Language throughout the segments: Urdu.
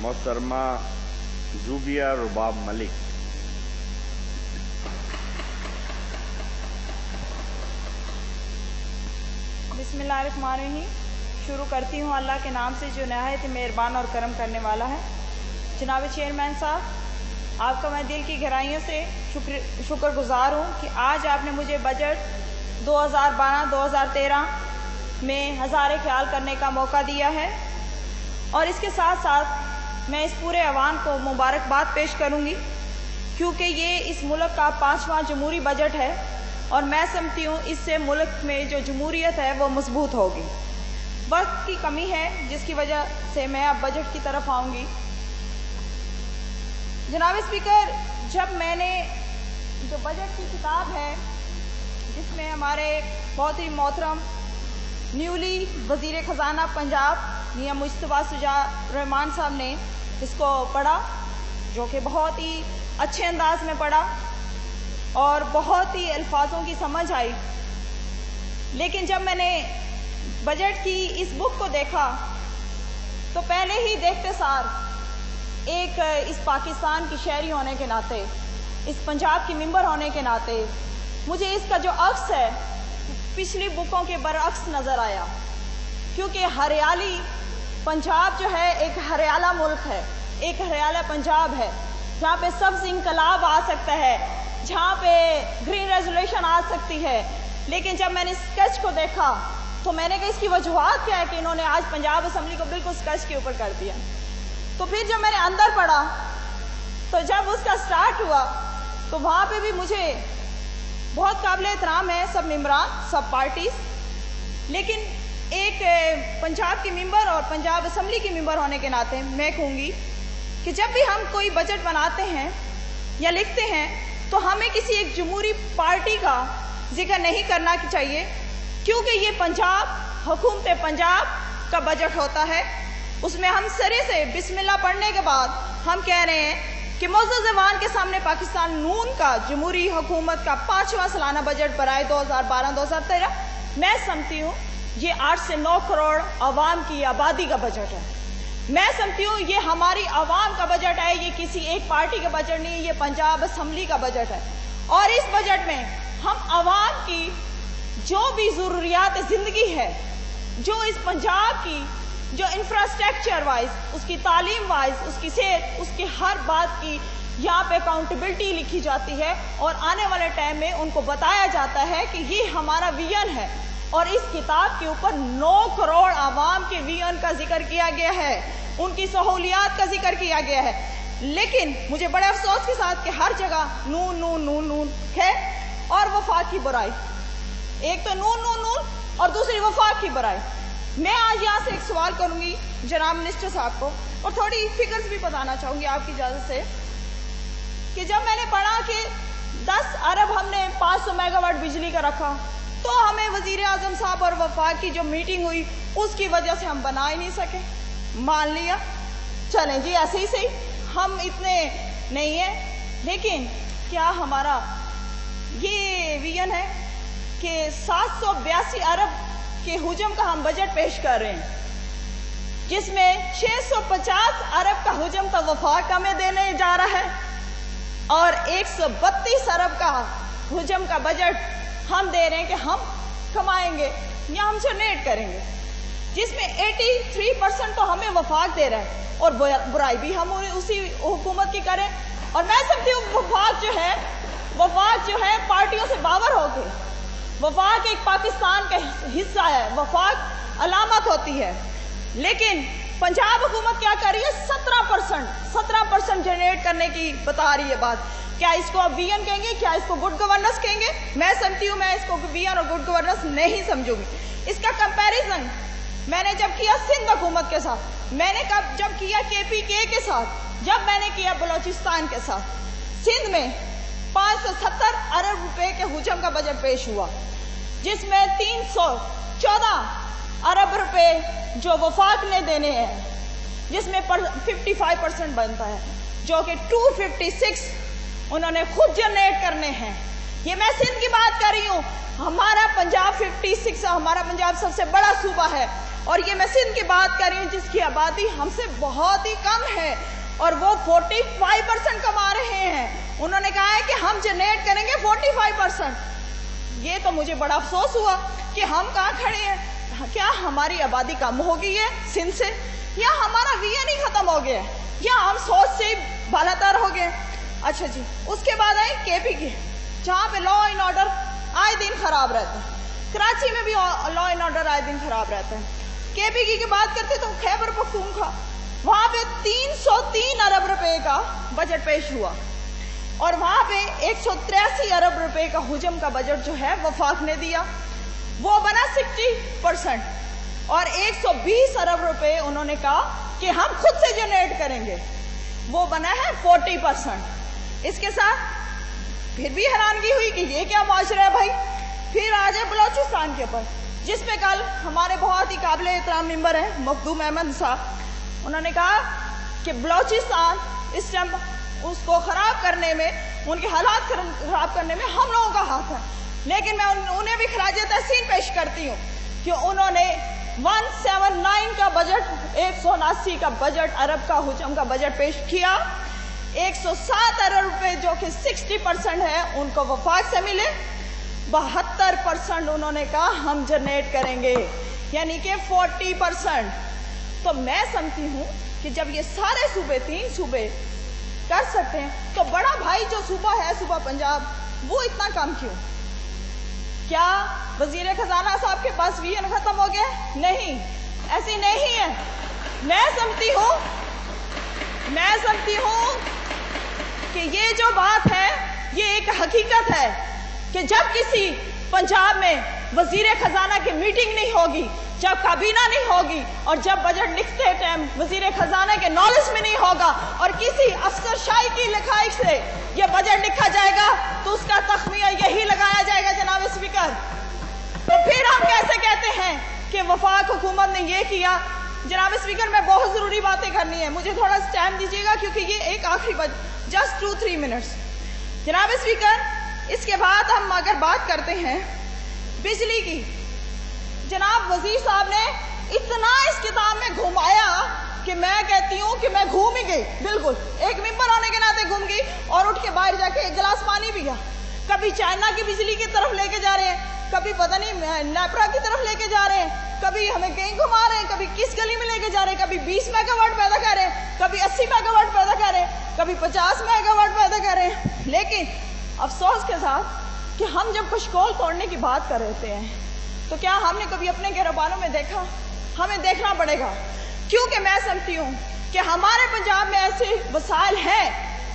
محترمہ زوبیہ رباب ملک۔ بسم اللہ الرحمن الرحیم۔ شروع کرتی ہوں اللہ کے نام سے جو نہایت مہربان اور کرم کرنے والا ہے۔ جناب چیئرمین صاحب، آپ کا میں دل کی گہرائیوں سے شکر گزار ہوں کہ آج آپ نے مجھے بجٹ 2012-2013 میں ہزار خیال کرنے کا موقع دیا ہے، اور اس کے ساتھ ساتھ میں اس پورے عوام کو مبارکباد پیش کروں گی، کیونکہ یہ اس ملک کا 5واں جمہوری بجٹ ہے، اور میں سمجھتی ہوں اس سے ملک میں جو جمہوریت ہے وہ مضبوط ہوگی۔ وقت کی کمی ہے جس کی وجہ سے میں اب بجٹ کی طرف آؤں گی۔ جناب اسپیکر، جب میں نے جو بجٹ کی کتاب ہے جس میں ہمارے بہت ہی محترم نیولی وزیر خزانہ پنجاب میاں مجتبیٰ شجاع الرحمان صاحب نے اس کو پڑھا، جو کہ بہت ہی اچھے انداز میں پڑھا اور بہت ہی الفاظوں کی سمجھ آئی، لیکن جب میں نے بجٹ کی اس بک کو دیکھا تو پہلے ہی دیکھتے سار ایک اس پاکستان کی شہری ہونے کے ناطے، اس پنجاب کی ممبر ہونے کے ناطے مجھے اس کا جو عکس ہے پچھلی بکوں کے برعکس نظر آیا، کیونکہ ہریالی پنجاب جو ہے ایک ہریالہ ملک ہے، ایک ہریالہ پنجاب ہے جہاں پہ سبز انقلاب آ سکتا ہے، جہاں پہ گرین ریزولیوشن آ سکتی ہے۔ لیکن جب میں نے اسکیچ کو دیکھا تو میں نے کہا اس کی وجوہات کیا ہے کہ انہوں نے آج پنجاب اسمبلی کو بالکل اسکیچ کے اوپر کر دیا۔ تو پھر جب میں نے اندر پڑھا تو جب اس کا سٹارٹ ہوا تو وہاں پہ بھی مجھے بہت قابل احترام ہے سب ممبران، سب پارٹیز، لیکن ایک پنجاب کی ممبر اور پنجاب اسمبلی کی ممبر ہونے کے ناطے میں کہوں گی کہ جب بھی ہم کوئی بجٹ بناتے ہیں یا لکھتے ہیں تو ہمیں کسی ایک جمہوری پارٹی کا ذکر نہیں کرنا چاہیے، کیونکہ یہ پنجاب حکومت پنجاب کا بجٹ ہوتا ہے۔ اس میں ہم سرے سے بسم اللہ پڑھنے کے بعد ہم کہہ رہے ہیں کہ معزز ایوان کے سامنے پاکستان نون کا جمہوری حکومت کا 5واں سالانہ بجٹ برائے 2012-2013 میں سمجھتی ہوں یہ 8 سے 9 کروڑ عوام کی آبادی کا بجٹ ہے۔ میں سمجھتی ہوں یہ ہماری عوام کا بجٹ ہے، یہ کسی ایک پارٹی کا بجٹ نہیں، یہ پنجاب اسمبلی کا بجٹ ہے، اور اس بجٹ میں ہم عوام کی جو بھی ضروریات زندگی ہے، جو اس پنجاب کی جو انفراسٹرکچر وائز، اس کی تعلیم وائز، اس کی صحت، اس کی ہر بات کی یہاں پہ اکاؤنٹیبلٹی لکھی جاتی ہے، اور آنے والے ٹائم میں ان کو بتایا جاتا ہے کہ یہ ہمارا ویژن ہے، اور اس کتاب کے اوپر 9 کروڑ عوام کے ویژن کا ذکر کیا گیا ہے، ان کی سہولیات کا ذکر کیا گیا ہے۔ لیکن مجھے بڑے افسوس کے ساتھ کہ ہر جگہ نون نون نون نون ہے، اور وفاق کی برائی، ایک تو نون نون نون اور دوسری وفاق کی برائی۔ میں آج یہاں سے ایک سوال کروں گی جناب منسٹر صاحب کو، اور تھوڑی فگرز بھی بتانا چاہوں گی آپ کی اجازت سے، کہ جب میں نے پڑھا کہ 10 ارب ہم نے 500 میگا واٹ بجلی کا رکھا، تو ہمیں وزیر اعظم صاحب اور وفاق کی جو میٹنگ ہوئی اس کی وجہ سے ہم بنا ہی نہیں سکے۔ مان لیا، چلیں جی ایسے ہی صحیح، ہم اتنے نہیں ہیں، لیکن کیا ہمارا یہ ویژن ہے کہ 782 ارب کے حجم کا ہم بجٹ پیش کر رہے ہیں، جس میں 650 ارب کا حجم کا وفاق ہمیں دینے جا رہا ہے، اور 132 ارب کا حجم کا بجٹ ہم دے رہے ہیں کہ ہم کمائیں گے یا ہم جنریٹ کریں گے، جس میں 83% تو ہمیں وفاق دے رہا ہے، اور برائی بھی ہم اسی حکومت کی کریں۔ اور میں سمجھتی ہوں وفاق جو ہے پارٹیوں سے باور ہو کے، وفاق ایک پاکستان کا حصہ ہے، وفاق علامت ہوتی ہے، لیکن پنجاب حکومت کیا کر رہی ہے؟ 17% جنریٹ کرنے کی بتا رہی ہے بات۔ کیا اس کو اب ویژن کہیں گے؟ کیا اس کو گڈ گورننس کہیں گے؟ میں سمجھتی ہوں میں اس کو ویژن اور گڈ گورننس نہیں سمجھوں گی۔ اس کا کمپیریزن میں نے جب کیا سندھ حکومت کے ساتھ، میں نے جب کیا KPK کے ساتھ، جب میں نے کیا بلوچستان کے ساتھ، سندھ میں 570 ارب روپے کے حجم کا بجٹ پیش ہوا، جس میں 314 ارب روپے جو وفاق نے دینے ہیں، جس میں 55% بنتا ہے، جو کہ 256 انہوں نے خود جنریٹ کرنے ہیں۔ یہ میں سندھ کی بات کر رہی ہوں، ہمارا پنجاب 56 ہے، ہمارا پنجاب سب سے بڑا صوبہ ہے، اور یہ میں سندھ کی بات کر رہی ہوں جس کی آبادی ہم سے بہت ہی کم ہے اور وہ 45% کما رہے ہیں. انہوں نے کہا ہے کہ ہم جنریٹ کریں گے 45%. یہ تو مجھے بڑا افسوس ہوا کہ ہم کہاں کھڑے ہیں. کیا ہماری آبادی کم ہو گئی ہے سندھ سے, یا ہمارا ویژن ہی ختم ہو گیا ہے, یا ہم سوچ سے بالا تر ہو گئے. اچھا جی, اس کے بعد آئی کے پی کی, جہاں پہ لا اینڈ آرڈر آئے دن خراب رہتا ہے. کراچی میں بھی لا اینڈ آرڈر آئے دن خراب رہتا ہے. کے پی کی بات کرتے تو خیبر پختونخوا, وہاں پہ 303 ارب روپے کا بجٹ پیش ہوا اور وہاں پہ 183 ارب روپے کا حجم کا بجٹ جو ہے وفاق نے دیا, وہ بنا 60%. اور 120 ارب روپے انہوں نے کہا کہ ہم خود سے جنریٹ کریں گے, وہ بنا ہے 40%. اس کے ساتھ پھر بھی حیرانگی ہوئی کہ یہ کیا معاشرہ ہے بھائی. پھر آ جائے بلوچستان کے اوپر, جس پہ کل ہمارے بہت ہی قابل احترام ممبر ہیں مخدوم احمد صاحب, انہوں نے کہا کہ بلوچستان اس ٹائم اس کو خراب کرنے میں, ان کے حالات خراب کرنے میں ہم لوگوں کا ہاتھ ہے. لیکن میں انہیں بھی خراج تحسین پیش کرتی ہوں کہ انہوں نے 179 کا بجٹ, 179 کا بجٹ ارب کا حجم کا بجٹ پیش کیا. 107 ارب روپے جو کہ 60% ہے ان کو وفاق سے ملے. 72% انہوں نے کہا ہم جنریٹ کریں گے, یعنی کہ 40%. تو میں سمجھتی ہوں کہ جب یہ سارے صوبے, 3 صوبے کر سکتے ہیں, تو بڑا بھائی جو صوبہ ہے صوبہ پنجاب, وہ اتنا کم کیوں؟ کیا وزیر خزانہ صاحب کے پاس ویژن ختم ہو گیا؟ نہیں, ایسی نہیں ہے. میں سمجھتی ہوں کہ یہ جو بات ہے یہ ایک حقیقت ہے کہ جب کسی پنجاب میں وزیر خزانہ کی میٹنگ نہیں ہوگی, جب کابینہ نہیں ہوگی, اور جب بجٹ لکھتے ٹائم وزیر خزانہ کے نالج میں نہیں ہوگا, اور کسی افسر شاہی کی لکھائی سے یہ بجٹ لکھا جائے گا, تو اس کا تخمینہ یہی لگایا جائے گا جناب اسپیکر. تو پھر ہم کیسے کہتے ہیں کہ وفاق حکومت نے یہ کیا؟ جناب اسپیکر, میں بہت ضروری باتیں کرنی ہے, مجھے تھوڑا ٹائم دیجیے گا کیونکہ یہ ایک آخری جسٹ 2-3 منٹس. جناب اسپیکر, اس کے بعد ہم اگر بات کرتے ہیں بجلی کی, جناب وزیر صاحب نے اتنا اس کتاب میں گھمایا کہ میں کہتی ہوں کہ میں گھوم ہی گئی, بالکل ایک ممبر ہونے کے ناطے گھوم گئی, اور اٹھ کے باہر جا کے ایک گلاس پانی پیا. کبھی چائنا کی بجلی کی طرف لے کے جا رہے ہیں, کبھی پتہ نہیں نیپرا کی طرف لے کے جا رہے ہیں, کبھی ہمیں کہیں گھما رہے ہیں, کبھی کس گلی میں لے کے جا رہے ہیں, کبھی 20 میگا واٹ پیدا کر رہے ہیں, کبھی 80 میگا واٹ پیدا کر رہے ہیں, کبھی 50 میگا واٹ پیدا کر رہے ہیں. لیکن افسوس کے ساتھ کہ ہم جب کشکول توڑنے کی بات کر رہے ہیں, تو کیا ہم نے کبھی اپنے گھربانوں میں دیکھا؟ ہمیں دیکھنا پڑے گا, کیونکہ میں سمجھتی ہوں کہ ہمارے پنجاب میں ایسے وسائل ہیں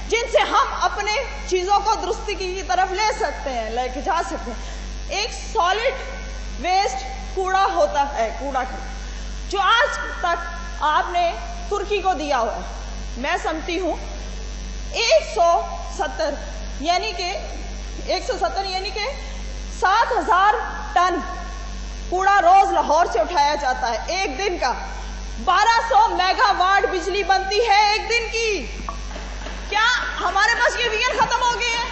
جن سے ہم اپنے چیزوں کو درستی کی طرف لے سکتے ہیں, لے کے جا سکتے ہیں. ایک سالڈ ویسٹ کوڑا ہوتا ہے, کوڑا جو آج تک آپ نے ترکی کو دیا ہوا ہے. میں سمجھتی ہوں 170 یعنی کہ 7,000 ٹن کوڑا روز لاہور سے اٹھایا جاتا ہے ایک دن کا. 1200 میگا واٹ بجلی بنتی ہے ایک دن کی. کیا ہمارے پاس یہ ویژن ختم ہو گئے ہیں؟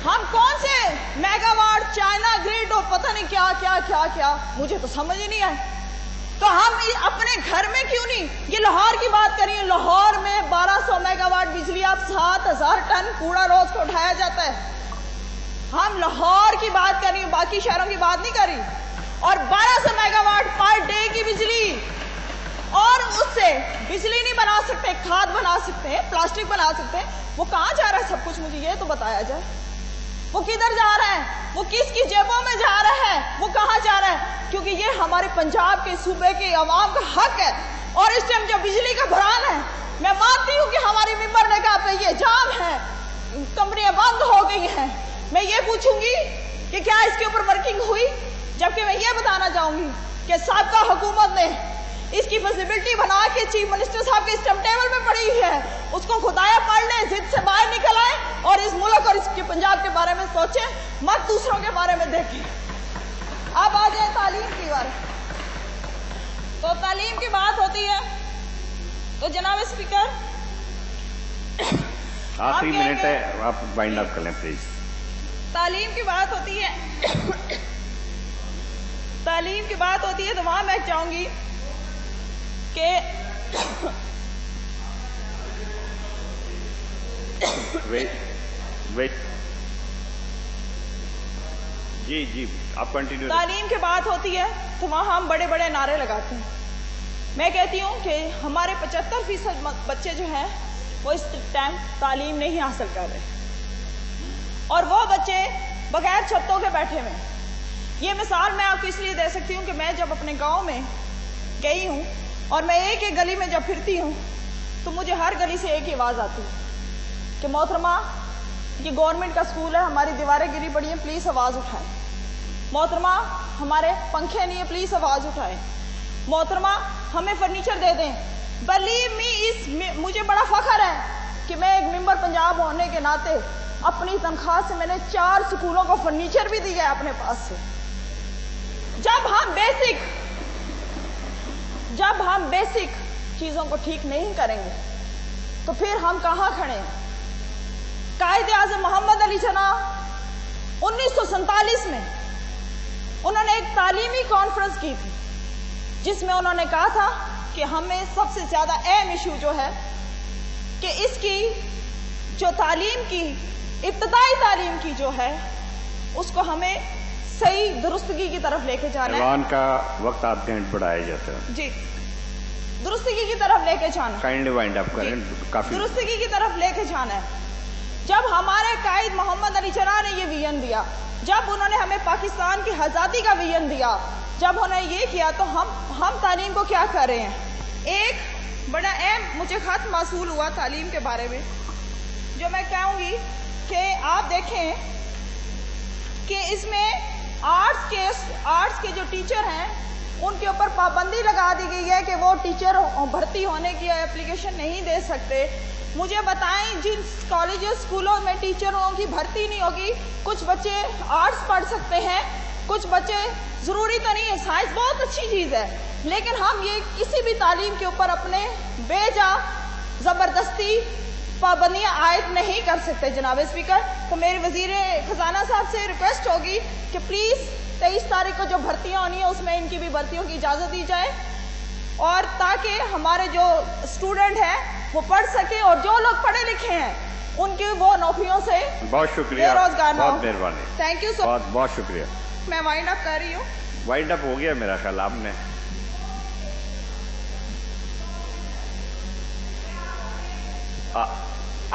ہم کون سے میگا واٹ چائنا گریڈ اور پتہ نہیں کیا کیا کیا کیا, مجھے تو سمجھ ہی نہیں آئے. تو ہم اپنے گھر میں کیوں نہیں, یہ لاہور کی بات کریے, لاہور میں 1200 میگا واٹ بجلی, اب 7,000 ٹن کوڑا روز کو اٹھایا جاتا ہے. ہم لاہور کی بات کر رہی ہوں, باقی شہروں کی بات نہیں کر رہی. اور 1200 میگا واٹ پر ڈے کی بجلی, اور اس سے بجلی نہیں بنا سکتے, کھاد بنا سکتے ہیں, پلاسٹک بنا سکتے ہیں. وہ کہاں جا رہا ہے سب کچھ, مجھے یہ تو بتایا جائے. وہ کدھر جا رہا ہے, وہ کس کی جیبوں میں جا رہا ہے, وہ کہاں جا رہا ہے؟ کیونکہ یہ ہمارے پنجاب کے صوبے کے عوام کا حق ہے. اور اس ٹائم جو بجلی کا بحران ہے, میں مانتی ہوں کہ ہماری ممبر نے کہا پہ یہ جام ہے, کمپنیاں بند ہو گئی ہیں. میں یہ پوچھوں گی کہ کیا اس کے اوپر ورکنگ ہوئی؟ جبکہ میں یہ بتانا چاہوں گی کہ سابقہ حکومت نے اس کی فیزیبلٹی بنا کے چیف منسٹر صاحب کے اسٹمپ ٹیبل میں پڑی ہے, اس کو خدایا پڑھ لیں, ضد سے باہر نکل آئے اور اس ملک اور اس کے پنجاب کے بارے میں سوچیں, مت دوسروں کے بارے میں دیکھیں. اب آ جائیں تعلیم کی بات. تو تعلیم کی بات ہوتی ہے تو جناب اسپیکر آخری منٹ ہے, آپ وائنڈ اپ کر لیں پلیز. تعلیم کی بات ہوتی ہے تعلیم کی بات ہوتی ہے تو وہاں میں چاہوں گی کہ ویٹ جی آپ کنٹینیو. تعلیم کی بات ہوتی ہے تو وہاں ہم بڑے بڑے نعرے لگاتے ہیں. میں کہتی ہوں کہ ہمارے 75% بچے جو ہیں وہ اس ٹائم تعلیم نہیں حاصل کر رہے اور وہ بچے بغیر چھتوں کے بیٹھے ہوئے. یہ مثال میں آپ کو اس لیے دے سکتی ہوں کہ میں جب اپنے گاؤں میں گئی ہوں اور میں ایک ایک گلی میں جب پھرتی ہوں تو مجھے ہر گلی سے ایک ہی آواز آتی ہے کہ محترمہ یہ گورنمنٹ کا اسکول ہے, ہماری دیواریں گری پڑی ہیں, پلیز آواز اٹھائیں. محترمہ ہمارے پنکھے نہیں ہیں, پلیز آواز اٹھائیں. محترمہ ہمیں فرنیچر دے دیں. بلیو می, مجھے بڑا فخر ہے کہ میں ایک ممبر پنجاب ہونے کے ناطے اپنی تنخواہ سے میں نے 4 سکولوں کو فرنیچر بھی دیا ہے اپنے پاس سے. جب ہم بیسک چیزوں کو ٹھیک نہیں کریں گے تو پھر ہم کہاں کھڑے ہیں؟ قائد اعظم محمد علی جناح 1947 میں انہوں نے ایک تعلیمی کانفرنس کی تھی جس میں انہوں نے کہا تھا کہ ہمیں سب سے زیادہ اہم ایشو جو ہے کہ اس کی جو تعلیم کی ابتدائی تعلیم کی جو ہے اس کو ہمیں صحیح درستگی کی طرف لے کے جانا ہے. ایوان کا وقت آپ کے ہینڈ بڑھایا جاتا ہے. جی, درستگی کی طرف لے کے جانا. کائنڈلی وائنڈ اپ کریں. کافی درستگی کی طرف لے کے جانا ہے. جب ہمارے قائد محمد علی جناح نے یہ ویژن دیا, جب انہوں نے ہمیں پاکستان کی آزادی کا ویژن دیا, جب انہوں نے یہ کیا تو ہم تعلیم کو کیا کر رہے ہیں؟ ایک بڑا اہم مجھے خط موصول ہوا تعلیم کے بارے میں جو میں کہوں گی کہ آپ دیکھیں کہ اس میں آرٹس کے جو ٹیچر ہیں ان کے اوپر پابندی لگا دی گئی ہے کہ وہ ٹیچر بھرتی ہونے کی اپلیکیشن نہیں دے سکتے. مجھے بتائیں جن کالجز اسکولوں میں ٹیچروں کی بھرتی نہیں ہوگی, کچھ بچے آرٹس پڑھ سکتے ہیں, کچھ بچے, ضروری تو نہیں ہے, سائنس بہت اچھی چیز ہے, لیکن ہم یہ کسی بھی تعلیم کے اوپر اپنے بے جا زبردستی پابندیاں عائد نہیں کر سکتے. جناب اسپیکر, تو میرے وزیر خزانہ صاحب سے ریکویسٹ ہوگی کہ پلیز 23 تاریخ کو جو بھرتیاں ہونی ہیں اس میں ان کی بھی بھرتیوں کی اجازت دی جائے اور تاکہ ہمارے جو اسٹوڈنٹ ہیں وہ پڑھ سکیں اور جو لوگ پڑھے لکھے ہیں ان کی وہ نوکریوں سے بہت شکریہ, بے روزگار نہ ہو. بہت مہربانی. Thank you so. بہت شکریہ. میں وائنڈ اپ کر رہی ہوں. وائنڈ اپ ہو گیا میرا خیال. آپ نے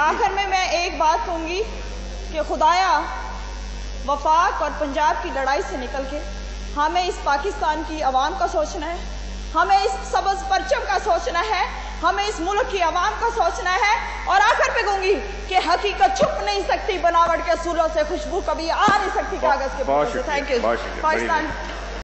آخر میں ایک بات کہوں گی کہ خدایا وفاق اور پنجاب کی لڑائی سے نکل کے ہمیں اس پاکستان کی عوام کا سوچنا ہے, ہمیں اس سبز پرچم کا سوچنا ہے, ہمیں اس ملک کی عوام کا سوچنا ہے. اور آخر پہ کہوں گی کہ حقیقت چھپ نہیں سکتی, بناوٹ کے اصولوں سے خوشبو کبھی آ نہیں سکتی کاغذ کے پتوں سے. Thank you. پاکستان